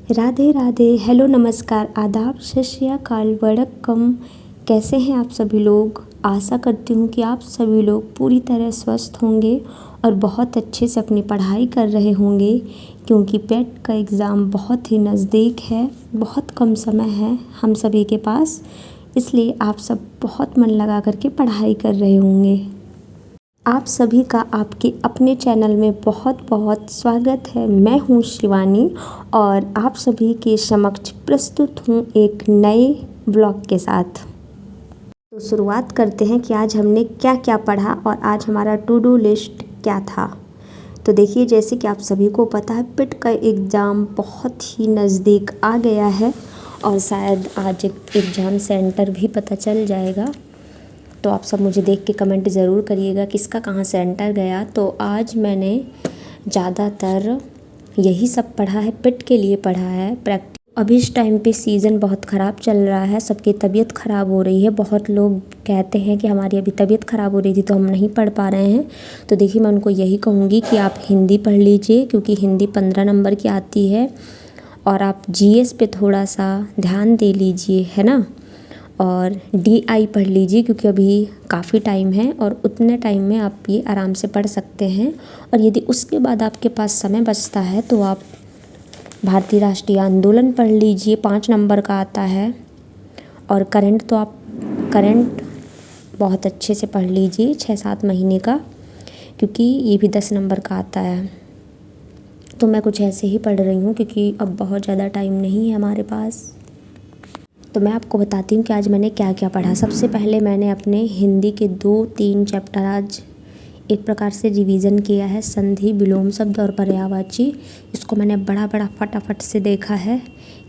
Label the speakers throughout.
Speaker 1: Radhe Radhe, hello, नमस्कार, आदाब, सत श्री अकाल, वड़क्कम। कैसे हैं आप सभी लोग। आशा करती हूँ कि आप सभी लोग पूरी तरह स्वस्थ होंगे और बहुत अच्छे से अपनी पढ़ाई कर रहे होंगे, क्योंकि पेट का एग्ज़ाम बहुत ही नज़दीक है, बहुत कम समय है हम सभी के पास। इसलिए आप सब बहुत मन लगा करके पढ़ाई कर रहे होंगे। आप सभी का आपके अपने चैनल में बहुत बहुत स्वागत है। मैं हूँ शिवानी और आप सभी के समक्ष प्रस्तुत हूँ एक नए ब्लॉग के साथ। तो शुरुआत करते हैं कि आज हमने क्या क्या पढ़ा और आज हमारा टू डू लिस्ट क्या था। तो देखिए, जैसे कि आप सभी को पता है, पिट का एग्ज़ाम बहुत ही नज़दीक आ गया है और शायद आज एक एग्ज़ाम सेंटर भी पता चल जाएगा। तो आप सब मुझे देख के कमेंट ज़रूर करिएगा किसका कहाँ सेंटर गया। तो आज मैंने ज़्यादातर यही सब पढ़ा है, पिट के लिए पढ़ा है। अभी इस टाइम पे सीज़न बहुत ख़राब चल रहा है, सबकी तबीयत ख़राब हो रही है। बहुत लोग कहते हैं कि हमारी अभी तबीयत ख़राब हो रही थी तो हम नहीं पढ़ पा रहे हैं। तो देखिए, मैं उनको यही कहूँगी कि आप हिंदी पढ़ लीजिए, क्योंकि हिंदी 15 नंबर की आती है। और आप जीएस पे थोड़ा सा ध्यान दे लीजिए, है ना। और डीआई पढ़ लीजिए, क्योंकि अभी काफ़ी टाइम है और उतने टाइम में आप ये आराम से पढ़ सकते हैं। और यदि उसके बाद आपके पास समय बचता है तो आप भारतीय राष्ट्रीय आंदोलन पढ़ लीजिए, 5 नंबर का आता है। और करंट तो आप करंट बहुत अच्छे से पढ़ लीजिए, 6-7 महीने का, क्योंकि ये भी 10 नंबर का आता है। तो मैं कुछ ऐसे ही पढ़ रही हूँ, क्योंकि अब बहुत ज़्यादा टाइम नहीं है हमारे पास। तो मैं आपको बताती हूँ कि आज मैंने क्या क्या पढ़ा। सबसे पहले मैंने अपने हिंदी के 2-3 चैप्टर आज एक प्रकार से रिवीज़न किया है। संधि, विलोम शब्द और पर्यायवाची, इसको मैंने बड़ा फटाफट से देखा है,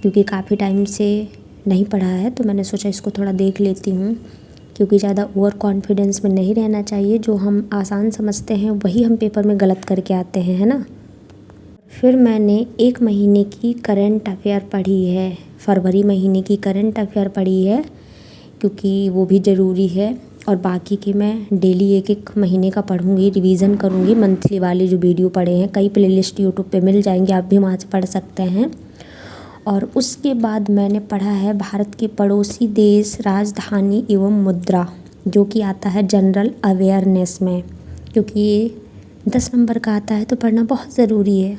Speaker 1: क्योंकि काफ़ी टाइम से नहीं पढ़ा है। तो मैंने सोचा इसको थोड़ा देख लेती हूँ, क्योंकि ज़्यादा ओवर कॉन्फिडेंस में नहीं रहना चाहिए। जो हम आसान समझते हैं वही हम पेपर में गलत करके आते हैं, है ना। फिर मैंने 1 महीने की करंट अफेयर पढ़ी है, फरवरी महीने की करंट अफेयर पढ़ी है, क्योंकि वो भी ज़रूरी है। और बाकी के मैं डेली 1-1 महीने का पढ़ूँगी, रिवीज़न करूँगी। मंथली वाले जो वीडियो पढ़े हैं, कई प्लेलिस्ट यूट्यूब पे मिल जाएंगे, आप भी वहाँ से पढ़ सकते हैं। और उसके बाद मैंने पढ़ा है भारत के पड़ोसी देश, राजधानी एवं मुद्रा, जो कि आता है जनरल अवेयरनेस में, क्योंकि ये 10 नंबर का आता है तो पढ़ना बहुत ज़रूरी है।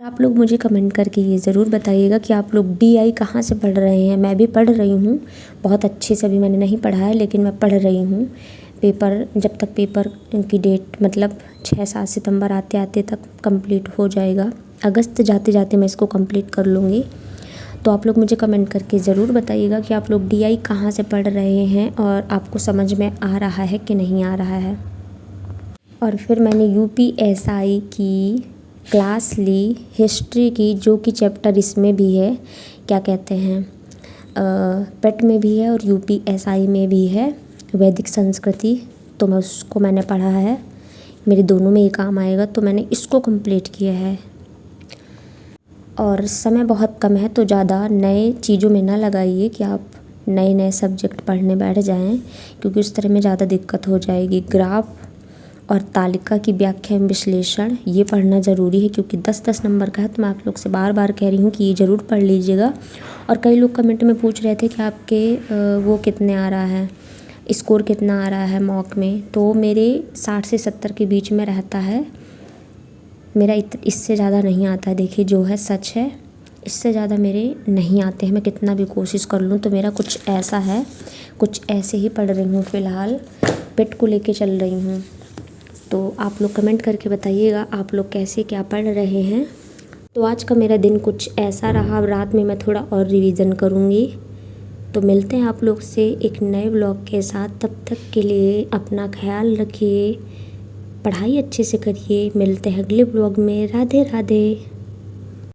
Speaker 1: आप लोग मुझे कमेंट करके ये ज़रूर बताइएगा कि आप लोग डीआई कहाँ से पढ़ रहे हैं। मैं भी पढ़ रही हूँ, बहुत अच्छे से अभी मैंने नहीं पढ़ा है, लेकिन मैं पढ़ रही हूँ। पेपर जब तक पेपर की डेट मतलब 6-7 सितंबर आते आते तक कंप्लीट हो जाएगा। अगस्त जाते जाते मैं इसको कंप्लीट कर लूँगी। तो आप लोग मुझे कमेंट करके ज़रूर बताइएगा कि आप लोग डीआई कहाँ से पढ़ रहे हैं और आपको समझ में आ रहा है कि नहीं आ रहा है। और फिर मैंने यूपीएसआई की क्लास ली, हिस्ट्री की, जो कि चैप्टर इसमें भी है, क्या कहते हैं, पेट में भी है और यूपीएसआई में भी है, वैदिक संस्कृति। तो मैंने पढ़ा है, मेरे दोनों में ये काम आएगा, तो मैंने इसको कंप्लीट किया है। और समय बहुत कम है, तो ज़्यादा नए चीज़ों में ना लगाइए कि आप नए सब्जेक्ट पढ़ने बैठ जाएं, क्योंकि उस तरह में ज़्यादा दिक्कत हो जाएगी। ग्राफ और तालिका की व्याख्या एवं विश्लेषण, ये पढ़ना ज़रूरी है, क्योंकि 10-10 नंबर का है। तो मैं आप लोग से बार बार कह रही हूँ कि ये ज़रूर पढ़ लीजिएगा। और कई लोग कमेंट में पूछ रहे थे कि आपके वो कितने आ रहा है, स्कोर कितना आ रहा है मॉक में। तो मेरे 60 से 70 के बीच में रहता है मेरा, इससे ज़्यादा नहीं आता है। देखिए, जो है सच है, इससे ज़्यादा मेरे नहीं आते हैं। मैं कितना भी कोशिश कर लूँ तो मेरा कुछ ऐसा है, कुछ ऐसे ही पढ़ रही हूँ फ़िलहाल, पेट को लेके चल रही हूँ। तो आप लोग कमेंट करके बताइएगा आप लोग कैसे क्या पढ़ रहे हैं। तो आज का मेरा दिन कुछ ऐसा रहा। अब रात में मैं थोड़ा और रिवीज़न करूँगी। तो मिलते हैं आप लोग से एक नए ब्लॉग के साथ। तब तक के लिए अपना ख्याल रखिए, पढ़ाई अच्छे से करिए। मिलते हैं अगले ब्लॉग में। राधे राधे।